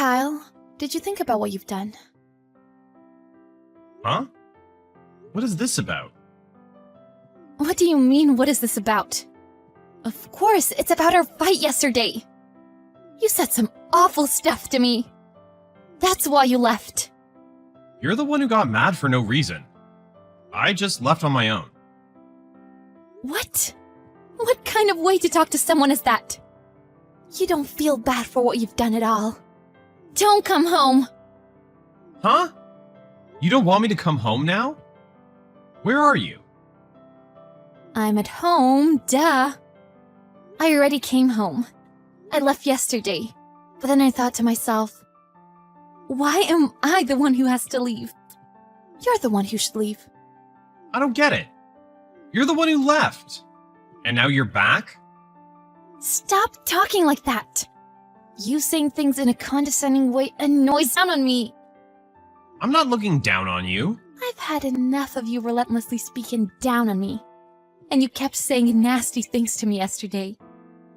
Kyle, did you think about what you've done? Huh? What is this about? What do you mean, what is this about? Of course, it's about our fight yesterday. You said some awful stuff to me. That's why you left. You're the one who got mad for no reason. I just left on my own. What? What kind of way to talk to someone is that? You don't feel bad for what you've done at all. Don't come home. Huh? You don't want me to come home now? Where are you? I'm at home, duh. I already came home. I left yesterday, but then I thought to myself, why am I the one who has to leave? You're the one who should leave. I don't get it. You're the one who left. And now you're back? Stop talking like that. You saying things in a condescending way annoys down on me. I'm not looking down on you. I've had enough of you relentlessly speaking down on me. And you kept saying nasty things to me yesterday,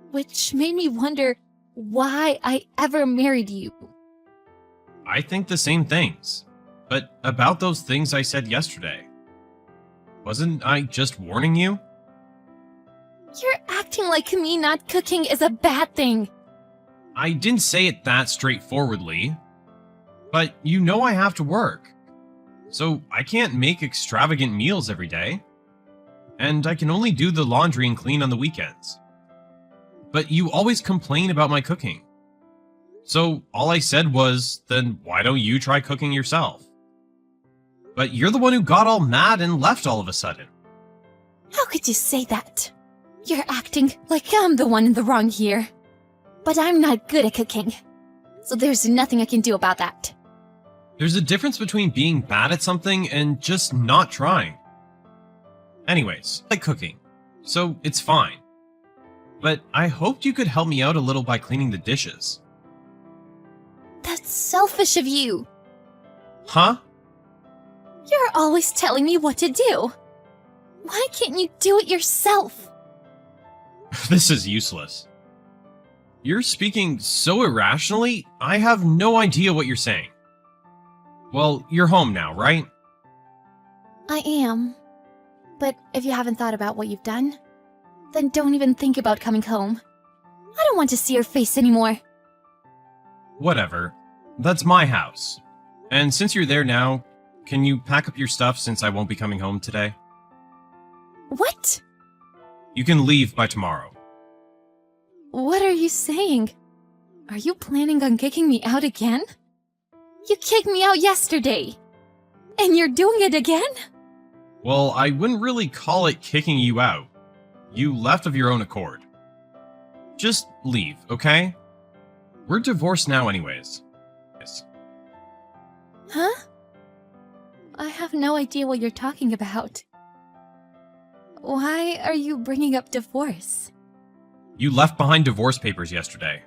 which made me wonder why I ever married you. I think the same things. But about those things I said yesterday. Wasn't I just warning you? You're acting like me not cooking is a bad thing. I didn't say it that straightforwardly. But you know I have to work. So I can't make extravagant meals every day. And I can only do the laundry and clean on the weekends. But you always complain about my cooking. So all I said was, then why don't you try cooking yourself? But you're the one who got all mad and left all of a sudden. How could you say that? You're acting like I'm the one in the wrong here. But I'm not good at cooking. So there's nothing I can do about that. There's a difference between being bad at something and just not trying. Anyways, I like cooking, so it's fine. But I hoped you could help me out a little by cleaning the dishes. That's selfish of you. Huh? You're always telling me what to do. Why can't you do it yourself? This is useless. You're speaking so irrationally, I have no idea what you're saying. Well, you're home now, right? I am. But if you haven't thought about what you've done, then don't even think about coming home. I don't want to see your face anymore. Whatever. That's my house. And since you're there now, can you pack up your stuff since I won't be coming home today? What? You can leave by tomorrow. What are you saying? Are you planning on kicking me out again? You kicked me out yesterday. And you're doing it again? Well, I wouldn't really call it kicking you out. You left of your own accord. Just leave, okay? We're divorced now anyways. Yes. Huh? I have no idea what you're talking about. Why are you bringing up divorce? You left behind divorce papers yesterday.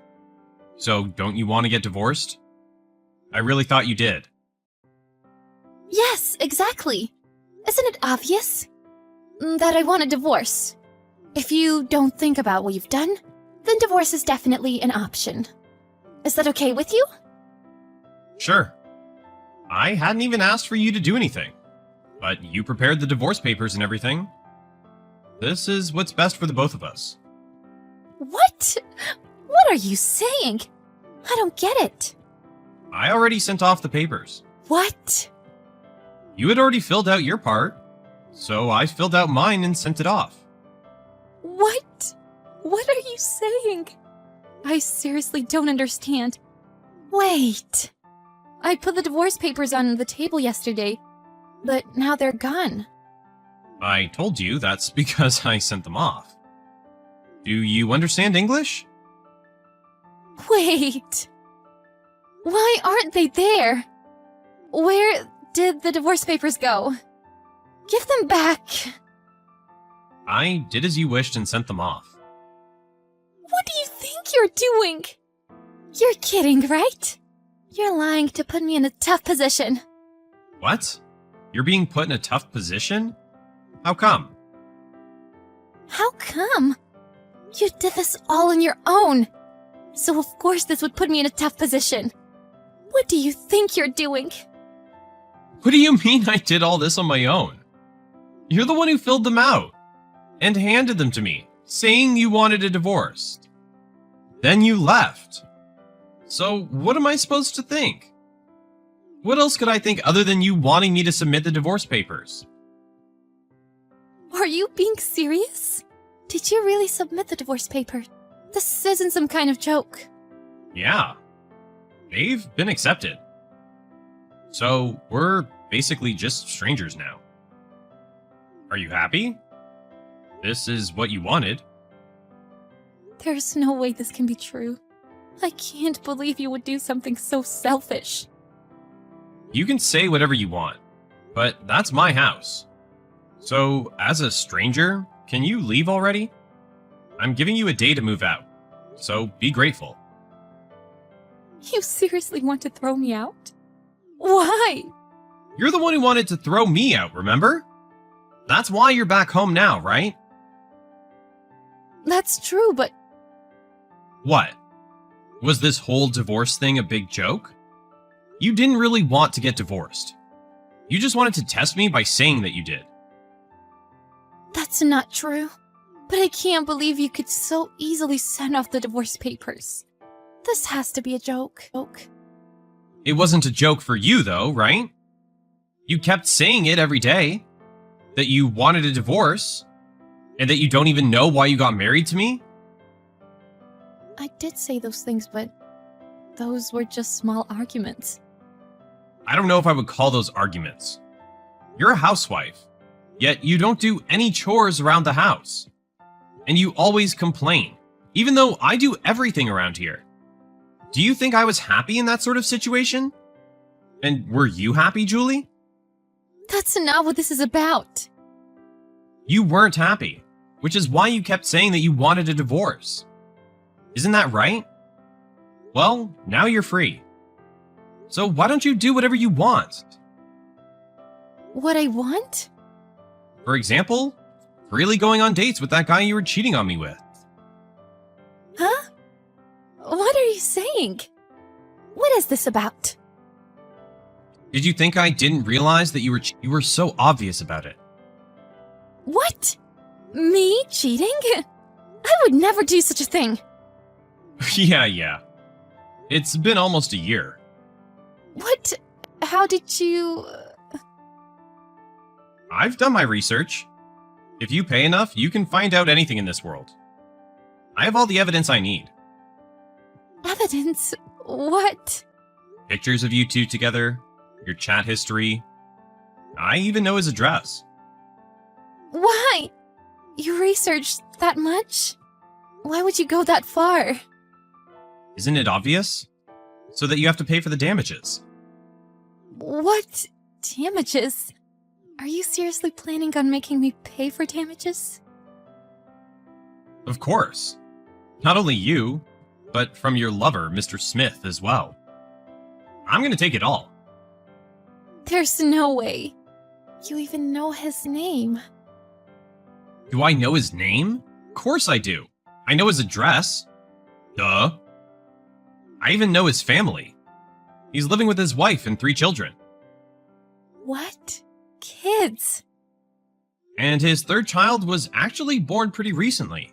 So don't you want to get divorced? I really thought you did. Yes, exactly. Isn't it obvious that I want a divorce? If you don't think about what you've done, then divorce is definitely an option. Is that okay with you? Sure. I hadn't even asked for you to do anything. But you prepared the divorce papers and everything. This is what's best for the both of us. What? What are you saying? I don't get it. I already sent off the papers. What? You had already filled out your part, so I filled out mine and sent it off. What? What are you saying? I seriously don't understand. Wait. I put the divorce papers on the table yesterday, but now they're gone. I told you that's because I sent them off. Do you understand English? Wait. Why aren't they there? Where did the divorce papers go? Give them back. I did as you wished and sent them off. What do you think you're doing? You're kidding, right? You're lying to put me in a tough position. What? You're being put in a tough position? How come? How come? You did this all on your own. So of course this would put me in a tough position. What do you think you're doing? What do you mean I did all this on my own? You're the one who filled them out and handed them to me, saying you wanted a divorce. Then you left. So what am I supposed to think? What else could I think other than you wanting me to submit the divorce papers? Are you being serious? Did you really submit the divorce paper? This isn't some kind of joke. Yeah. They've been accepted. So we're basically just strangers now. Are you happy? This is what you wanted. There's no way this can be true. I can't believe you would do something so selfish. You can say whatever you want, but that's my house. So, as a stranger, can you leave already? I'm giving you a day to move out, so be grateful. You seriously want to throw me out? Why? You're the one who wanted to throw me out, remember? That's why you're back home now, right? That's true, but What? Was this whole divorce thing a big joke? You didn't really want to get divorced. You just wanted to test me by saying that you did. that's not true. But I can't believe you could so easily send off the divorce papers. This has to be a joke. It wasn't a joke for you, though, right? You kept saying it every day. That you wanted a divorce. And that you don't even know why you got married to me. I did say those things, but those were just small arguments. I don't know if I would call those arguments. You're a housewife, yet you don't do any chores around the house. And you always complain, even though I do everything around here. Do you think I was happy in that sort of situation? And were you happy, Julie? That's not what this is about. You weren't happy, which is why you kept saying that you wanted a divorce. Isn't that right? Well, now you're free. So why don't you do whatever you want? What I want? For example, freely going on dates with that guy you were cheating on me with. Huh? What are you saying? What is this about? Did you think I didn't realize that you were so obvious about it? What? Me cheating? I would never do such a thing. Yeah. It's been almost a year. What? How did you... I've done my research. If you pay enough, you can find out anything in this world. I have all the evidence I need. Evidence? What? Pictures of you two together, your chat history. I even know his address. Why? You researched that much? Why would you go that far? Isn't it obvious? So that you have to pay for the damages. What damages? Are you seriously planning on making me pay for damages? Of course. Not only you, but from your lover, Mr. Smith, as well. I'm gonna take it all. There's no way. You even know his name. Do I know his name? Of course I do. I know his address. Duh. I even know his family. He's living with his wife and 3 children. What? Kids? And his 3rd child was actually born pretty recently.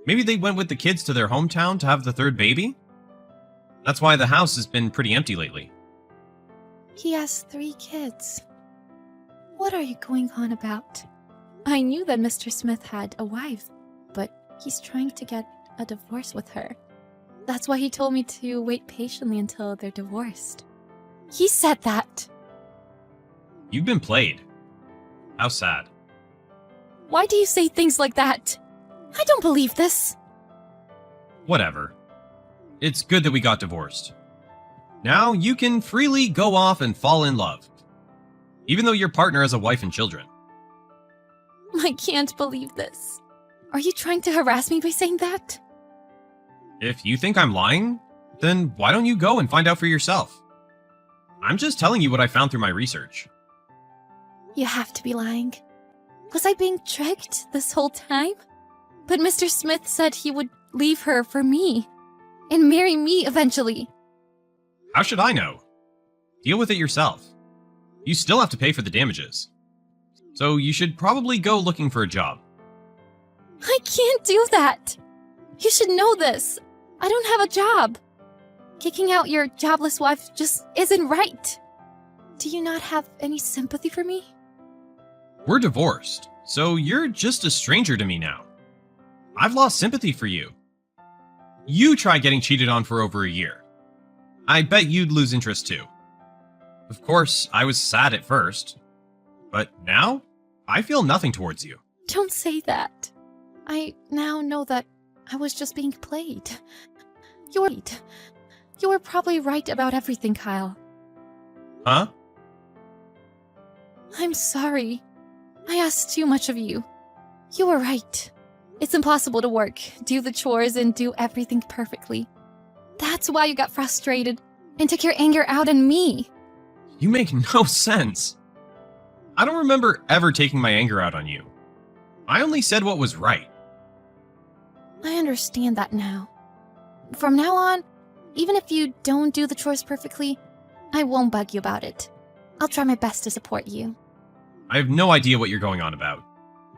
Maybe they went with the kids to their hometown to have the 3rd baby? That's why the house has been pretty empty lately. He has 3 kids. What are you going on about? I knew that Mr. Smith had a wife, but he's trying to get a divorce with her. That's why he told me to wait patiently until they're divorced. He said that. You've been played. How sad. Why do you say things like that? I don't believe this. Whatever. It's good that we got divorced. Now you can freely go off and fall in love. Even though your partner has a wife and children. I can't believe this. Are you trying to harass me by saying that? If you think I'm lying, then why don't you go and find out for yourself? I'm just telling you what I found through my research. You have to be lying. Was I being tricked this whole time? But Mr. Smith said he would leave her for me and marry me eventually. How should I know? Deal with it yourself. You still have to pay for the damages. So you should probably go looking for a job. I can't do that. You should know this. I don't have a job. Kicking out your jobless wife just isn't right. Do you not have any sympathy for me? We're divorced, so you're just a stranger to me now. I've lost sympathy for you. You tried getting cheated on for over a year. I bet you'd lose interest too. Of course, I was sad at first, but now I feel nothing towards you. Don't say that. I now know that I was just being played. You were right. You were probably right about everything, Kyle. Huh? I'm sorry. I asked too much of you. You were right. It's impossible to work, do the chores, and do everything perfectly. That's why you got frustrated and took your anger out on me. You make no sense. I don't remember ever taking my anger out on you. I only said what was right. I understand that now. From now on, even if you don't do the chores perfectly, I won't bug you about it. I'll try my best to support you. I have no idea what you're going on about.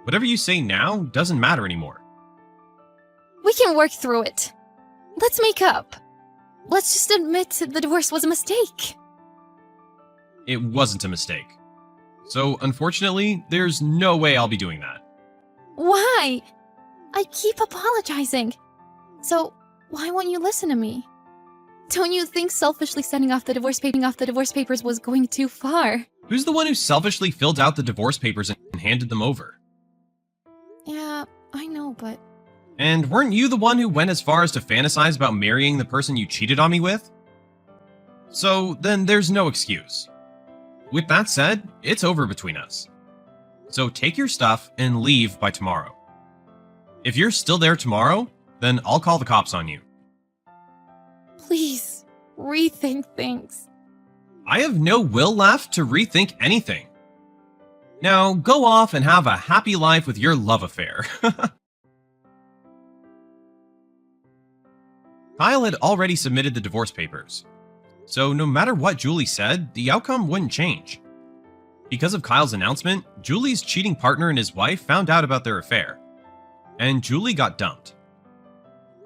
Whatever you say now doesn't matter anymore. We can work through it. Let's make up. Let's just admit the divorce was a mistake. It wasn't a mistake. So, unfortunately, there's no way I'll be doing that. Why? I keep apologizing. So, why won't you listen to me? Don't you think selfishly sending off the divorce papers was going too far? Who's the one who selfishly filled out the divorce papers and handed them over? Yeah, I know, but... And weren't you the one who went as far as to fantasize about marrying the person you cheated on me with? So, then there's no excuse. With that said, it's over between us. So take your stuff and leave by tomorrow. If you're still there tomorrow, then I'll call the cops on you. Please, rethink things. I have no will left to rethink anything. Now go off and have a happy life with your love affair. Kyle had already submitted the divorce papers, so no matter what Julie said, the outcome wouldn't change. Because of Kyle's announcement, Julie's cheating partner and his wife found out about their affair, and Julie got dumped.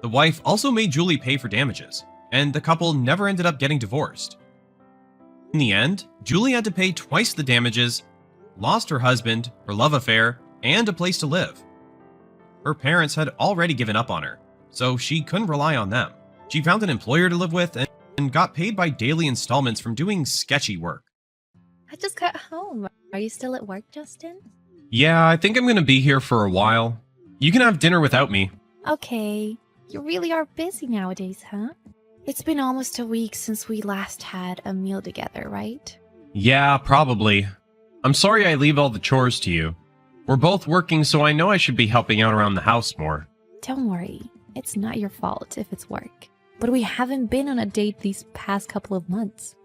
The wife also made Julie pay for damages, and the couple never ended up getting divorced. In the end, Julie had to pay twice the damages, lost her husband, her love affair, and a place to live. Her parents had already given up on her, so she couldn't rely on them. She found an employer to live with and got paid by daily installments from doing sketchy work. I just got home. Are you still at work, Justin? Yeah, I think I'm gonna be here for a while. You can have dinner without me. Okay. You really are busy nowadays, huh? It's been almost a week since we last had a meal together, right? Yeah, probably. I'm sorry I leave all the chores to you. We're both working, so I know I should be helping out around the house more. Don't worry. It's not your fault if it's work. But we haven't been on a date these past couple of months.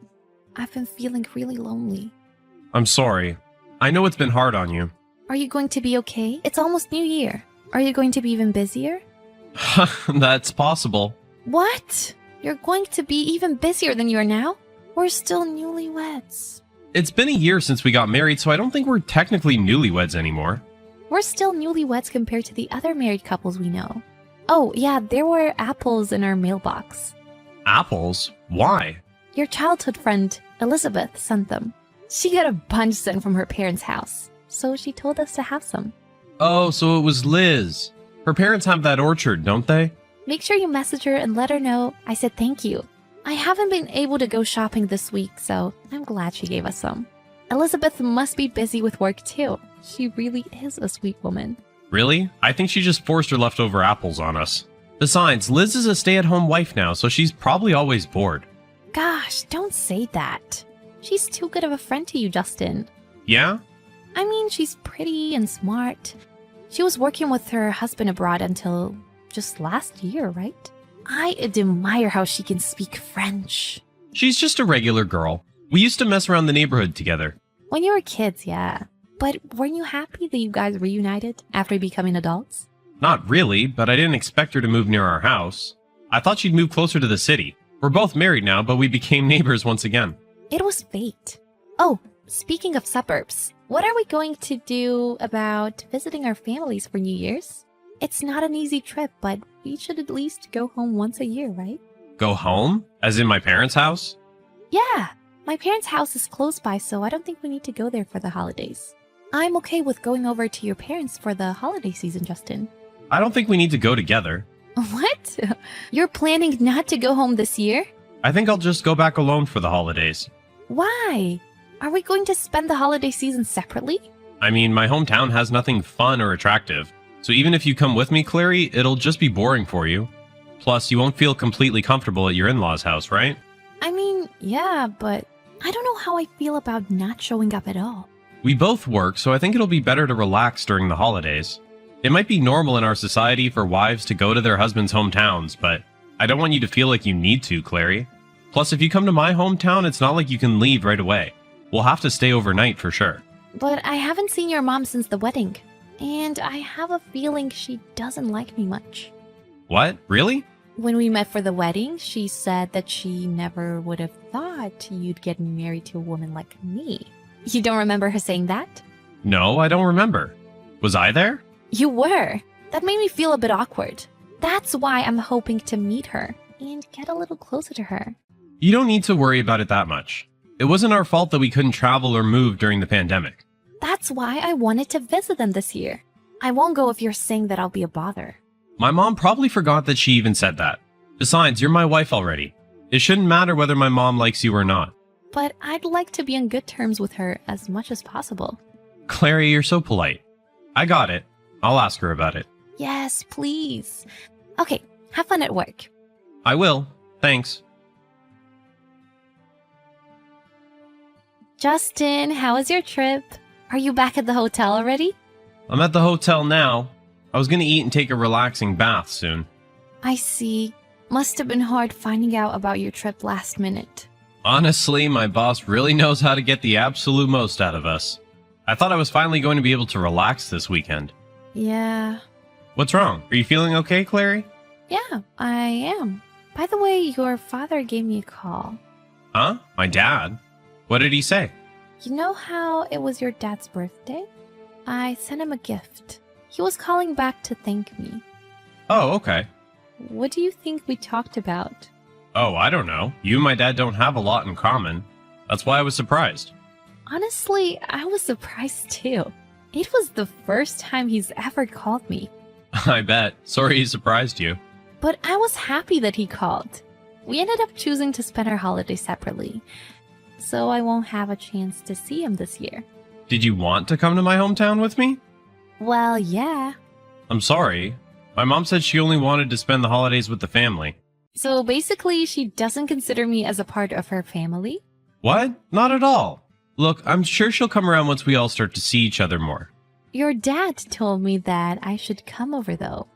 I've been feeling really lonely. I'm sorry. I know it's been hard on you. Are you going to be okay? It's almost New Year. Are you going to be even busier? That's possible. What? You're going to be even busier than you are now? We're still newlyweds. It's been a year since we got married, so I don't think we're technically newlyweds anymore. We're still newlyweds compared to the other married couples we know. Oh, yeah, there were apples in our mailbox. Apples? Why? Your childhood friend, Elizabeth, sent them. She got a bunch sent from her parents' house, so she told us to have some. Oh, so it was Liz. Her parents have that orchard, don't they? Make sure you message her and let her know I said thank you. I haven't been able to go shopping this week, so I'm glad she gave us some. Elizabeth must be busy with work too. She really is a sweet woman. Really? I think she just forced her leftover apples on us. Besides, Liz is a stay-at-home wife now, so she's probably always bored. Gosh, don't say that. She's too good of a friend to you, Justin. Yeah? I mean, she's pretty and smart. She was working with her husband abroad until just last year, right? I admire how she can speak French. She's just a regular girl. We used to mess around the neighborhood together. When you were kids, yeah. But weren't you happy that you guys reunited after becoming adults? Not really, but I didn't expect her to move near our house. I thought she'd move closer to the city. We're both married now, but we became neighbors once again. It was fate. Oh, speaking of suburbs, what are we going to do about visiting our families for New Year's? It's not an easy trip, but we should at least go home once a year, right? Go home? As in my parents' house? Yeah, my parents' house is close by, so I don't think we need to go there for the holidays. I'm okay with going over to your parents for the holiday season, Justin. I don't think we need to go together. What? You're planning not to go home this year? I think I'll just go back alone for the holidays. Why? Are we going to spend the holiday season separately? I mean, my hometown has nothing fun or attractive, so even if you come with me, Clary, it'll just be boring for you. Plus, you won't feel completely comfortable at your in-laws' house, right? I mean, yeah, but I don't know how I feel about not showing up at all. We both work, so I think it'll be better to relax during the holidays. It might be normal in our society for wives to go to their husbands' hometowns, but I don't want you to feel like you need to, Clary. Plus, if you come to my hometown, it's not like you can leave right away. We'll have to stay overnight for sure. But I haven't seen your mom since the wedding, and I have a feeling she doesn't like me much. What? Really? When we met for the wedding, she said that she never would have thought you'd get married to a woman like me. You don't remember her saying that? No, I don't remember. Was I there? You were. That made me feel a bit awkward. That's why I'm hoping to meet her and get a little closer to her. You don't need to worry about it that much. It wasn't our fault that we couldn't travel or move during the pandemic. That's why I wanted to visit them this year. I won't go if you're saying that I'll be a bother. My mom probably forgot that she even said that. Besides, you're my wife already. It shouldn't matter whether my mom likes you or not. But I'd like to be on good terms with her as much as possible. Clary, you're so polite. I got it. I'll ask her about it. Yes, please. Okay, have fun at work. I will. Thanks. Justin, how was your trip? Are you back at the hotel already? I'm at the hotel now. I was gonna eat and take a relaxing bath soon. I see. Must have been hard finding out about your trip last minute. Honestly, my boss really knows how to get the absolute most out of us. I thought I was finally going to be able to relax this weekend. Yeah. What's wrong? Are you feeling okay, Clary? Yeah, I am. By the way, your father gave me a call. Huh? My dad? What did he say? You know how it was your dad's birthday? I sent him a gift. He was calling back to thank me. Oh, okay. What do you think we talked about? Oh, I don't know. You and my dad don't have a lot in common. That's why I was surprised. Honestly, I was surprised too. It was the first time he's ever called me. I bet. Sorry he surprised you. But I was happy that he called. We ended up choosing to spend our holiday separately, so I won't have a chance to see him this year. Did you want to come to my hometown with me? Well, yeah. I'm sorry. My mom said she only wanted to spend the holidays with the family. So basically, she doesn't consider me as a part of her family? What? Not at all. Look, I'm sure she'll come around once we all start to see each other more. Your dad told me that I should come over, though.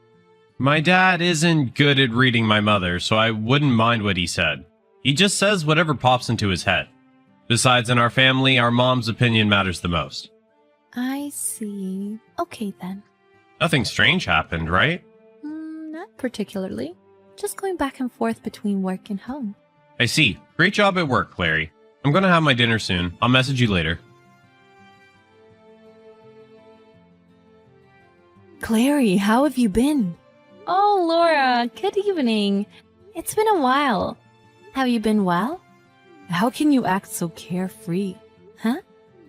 My dad isn't good at reading my mother, so I wouldn't mind what he said. He just says whatever pops into his head. Besides, in our family, our mom's opinion matters the most. I see. Okay, then. Nothing strange happened, right? Not particularly. Just going back and forth between work and home. I see. Great job at work, Clary. I'm gonna have my dinner soon. I'll message you later. Clary, how have you been? Oh, Laura, good evening. It's been a while. Have you been well? How can you act so carefree? Huh?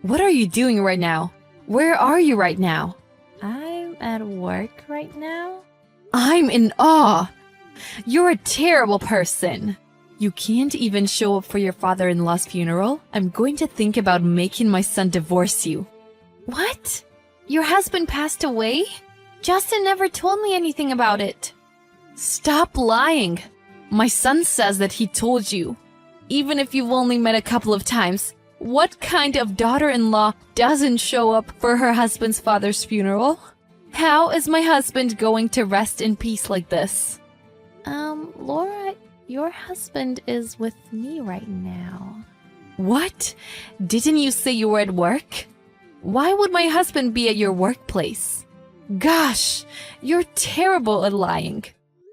What are you doing right now? Where are you right now? I'm at work right now. I'm in awe. You're a terrible person. You can't even show up for your father-in-law's funeral. I'm going to think about making my son divorce you. What? Your husband passed away? Justin never told me anything about it. Stop lying. My son says that he told you. Even if you've only met a couple of times, what kind of daughter-in-law doesn't show up for her husband's father's funeral? How is my husband going to rest in peace like this? Laura, your husband is with me right now. What? Didn't you say you were at work? Why would my husband be at your workplace? Gosh, you're terrible at lying.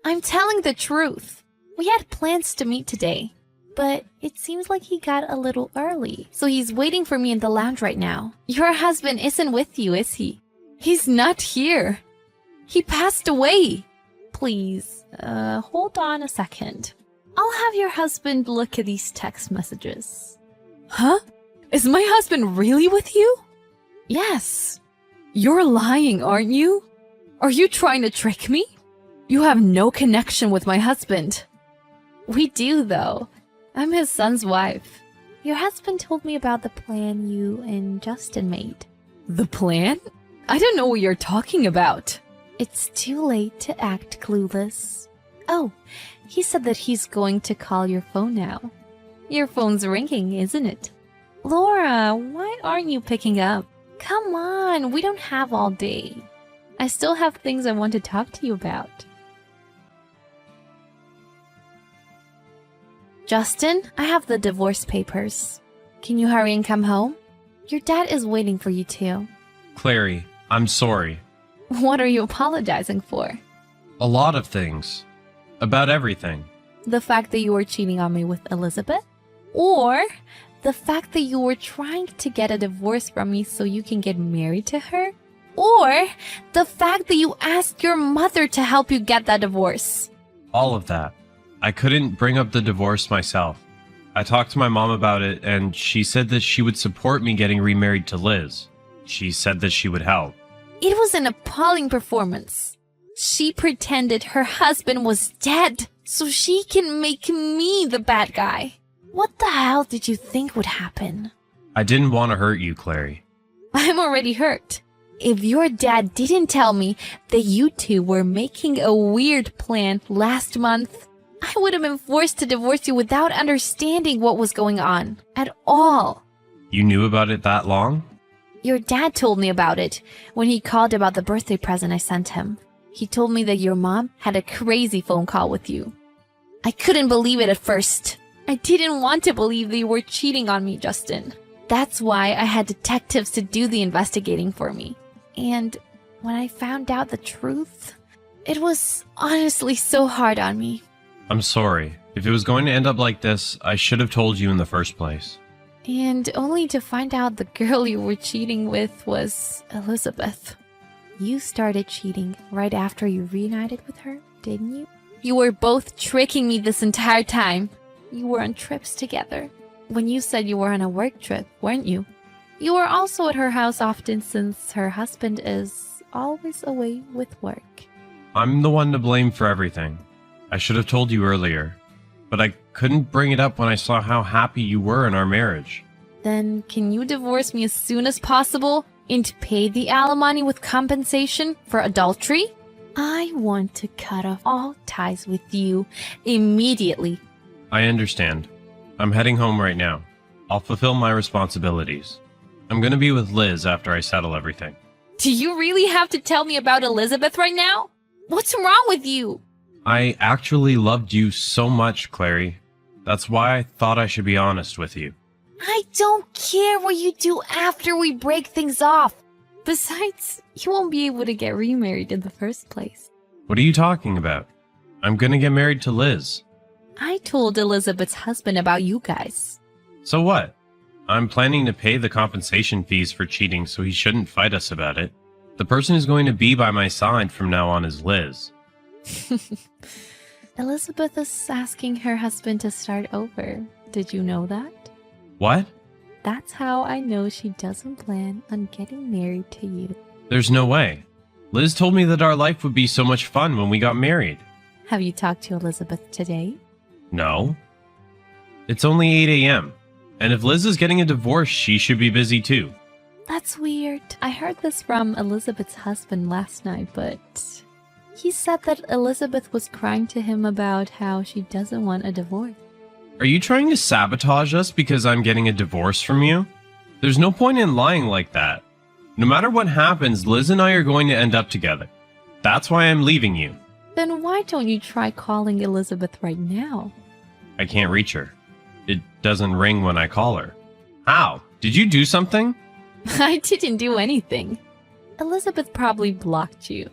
I'm telling the truth. We had plans to meet today, but it seems like he got a little early, so he's waiting for me in the lounge right now. Your husband isn't with you, is he? He's not here. He passed away. Please, hold on a second. I'll have your husband look at these text messages. Huh? Is my husband really with you? Yes. You're lying, aren't you? Are you trying to trick me? You have no connection with my husband. We do, though. I'm his son's wife. Your husband told me about the plan you and Justin made. The plan? I don't know what you're talking about. It's too late to act clueless. Oh, he said that he's going to call your phone now. Your phone's ringing, isn't it? Laura, why aren't you picking up? Come on, we don't have all day. I still have things I want to talk to you about. Justin, I have the divorce papers. Can you hurry and come home? Your dad is waiting for you too. Clary, I'm sorry. What are you apologizing for? A lot of things. About everything. The fact that you were cheating on me with Elizabeth? Or the fact that you were trying to get a divorce from me so you can get married to her? Or the fact that you asked your mother to help you get that divorce? All of that. I couldn't bring up the divorce myself. I talked to my mom about it, and she said that she would support me getting remarried to Liz. She said that she would help. It was an appalling performance. She pretended her husband was dead so she can make me the bad guy. What the hell did you think would happen? I didn't want to hurt you, Clary. I'm already hurt. If your dad didn't tell me that you two were making a weird plan last month, I would have been forced to divorce you without understanding what was going on at all. You knew about it that long? Your dad told me about it when he called about the birthday present I sent him. He told me that your mom had a crazy phone call with you. I couldn't believe it at first. I didn't want to believe that you were cheating on me, Justin. That's why I had detectives to do the investigating for me. And when I found out the truth, it was honestly so hard on me. I'm sorry. If it was going to end up like this, I should have told you in the first place. And only to find out the girl you were cheating with was Elizabeth. You started cheating right after you reunited with her, didn't you? You were both tricking me this entire time. You were on trips together. When you said you were on a work trip, weren't you? You were also at her house often since her husband is always away with work. I'm the one to blame for everything. I should have told you earlier, but I couldn't bring it up when I saw how happy you were in our marriage. Then can you divorce me as soon as possible and pay the alimony with compensation for adultery? I want to cut off all ties with you immediately. I understand. I'm heading home right now. I'll fulfill my responsibilities. I'm gonna be with Liz after I settle everything. Do you really have to tell me about Elizabeth right now? What's wrong with you? I actually loved you so much, Clary. That's why I thought I should be honest with you. I don't care what you do after we break things off. Besides, you won't be able to get remarried in the first place. What are you talking about? I'm gonna get married to Liz. I told Elizabeth's husband about you guys. So what? I'm planning to pay the compensation fees for cheating, so he shouldn't fight us about it. The person who's going to be by my side from now on is Liz. Elizabeth is asking her husband to start over. Did you know that? What? That's how I know she doesn't plan on getting married to you. There's no way. Liz told me that our life would be so much fun when we got married. Have you talked to Elizabeth today? No. It's only 8 a.m. And if Liz is getting a divorce, she should be busy too. That's weird. I heard this from Elizabeth's husband last night, but he said that Elizabeth was crying to him about how she doesn't want a divorce. Are you trying to sabotage us because I'm getting a divorce from you? There's no point in lying like that. No matter what happens, Liz and I are going to end up together. That's why I'm leaving you. Then why don't you try calling Elizabeth right now? I can't reach her. It doesn't ring when I call her. How? Did you do something? I didn't do anything. Elizabeth probably blocked you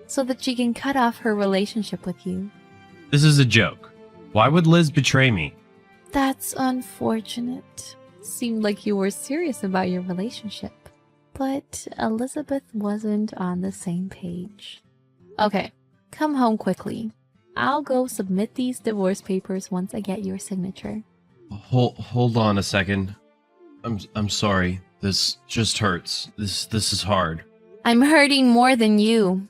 so that she can cut off her relationship with you. This is a joke. Why would Liz betray me? That's unfortunate. Seemed like you were serious about your relationship. But Elizabeth wasn't on the same page. Okay, come home quickly. I'll go submit these divorce papers once I get your signature. Hold on a second. I'm sorry. This just hurts. This is hard. I'm hurting more than you.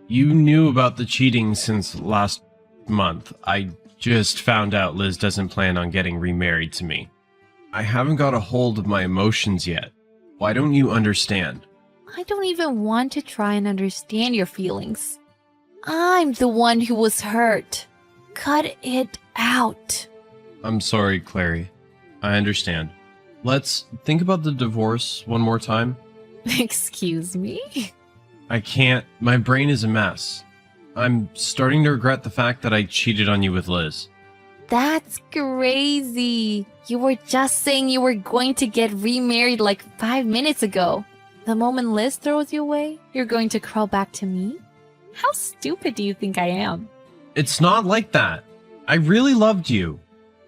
You knew about the cheating since last month. I just found out Liz doesn't plan on getting remarried to me. I haven't got a hold of my emotions yet. Why don't you understand? I don't even want to try and understand your feelings. I'm the one who was hurt. Cut it out. I'm sorry, Clary. I understand. Let's think about the divorce one more time. Excuse me? I can't. My brain is a mess. I'm starting to regret the fact that I cheated on you with Liz. That's crazy. You were just saying you were going to get remarried like 5 minutes ago. The moment Liz throws you away, you're going to crawl back to me? How stupid do you think I am? It's not like that. I really loved you.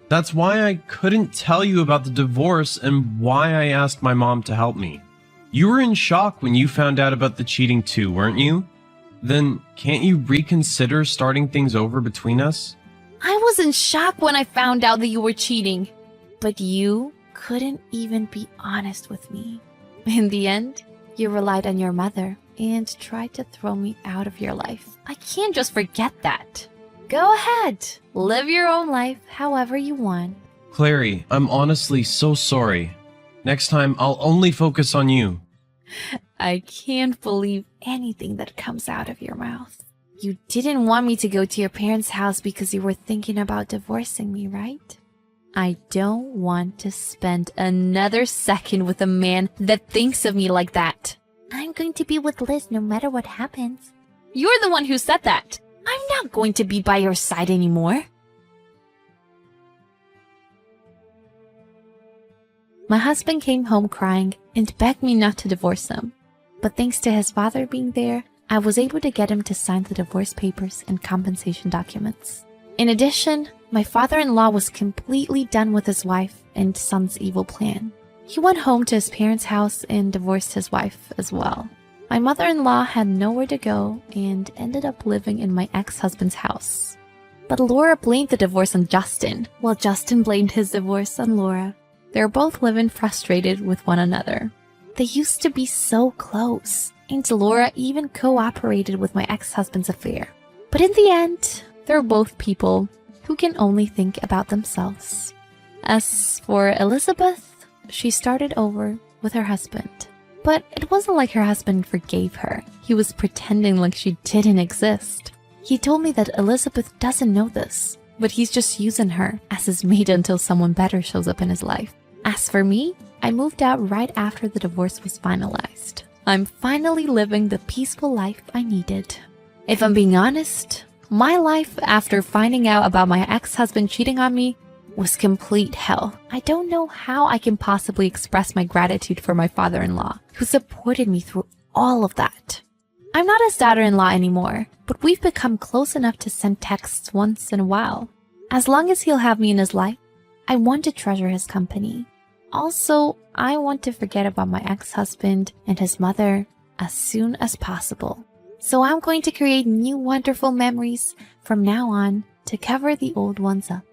That's why I couldn't tell you about the divorce and why I asked my mom to help me. You were in shock when you found out about the cheating too, weren't you? Then can't you reconsider starting things over between us? I was in shock when I found out that you were cheating. But you couldn't even be honest with me. In the end, you relied on your mother and tried to throw me out of your life. I can't just forget that. Go ahead. Live your own life however you want. Clary, I'm honestly so sorry. Next time, I'll only focus on you. I can't believe anything that comes out of your mouth. You didn't want me to go to your parents' house because you were thinking about divorcing me, right? I don't want to spend another second with a man that thinks of me like that. I'm going to be with Liz no matter what happens. You're the one who said that. I'm not going to be by your side anymore. My husband came home crying and begged me not to divorce him. But thanks to his father being there, I was able to get him to sign the divorce papers and compensation documents. In addition, my father-in-law was completely done with his wife and son's evil plan. He went home to his parents' house and divorced his wife as well. My mother-in-law had nowhere to go and ended up living in my ex-husband's house. But Laura blamed the divorce on Justin, while Justin blamed his divorce on Laura. They were both living frustrated with one another. They used to be so close, and Laura even cooperated with my ex-husband's affair. But in the end, they're both people who can only think about themselves. As for Elizabeth, she started over with her husband. But it wasn't like her husband forgave her. He was pretending like she didn't exist. He told me that Elizabeth doesn't know this, but he's just using her as his mate until someone better shows up in his life. As for me, I moved out right after the divorce was finalized. I'm finally living the peaceful life I needed. If I'm being honest, my life after finding out about my ex-husband cheating on me was complete hell. I don't know how I can possibly express my gratitude for my father-in-law, who supported me through all of that. I'm not his daughter-in-law anymore, but we've become close enough to send texts once in a while. As long as he'll have me in his life, I want to treasure his company. Also, I want to forget about my ex-husband and his mother as soon as possible. So I'm going to create new wonderful memories from now on to cover the old ones up.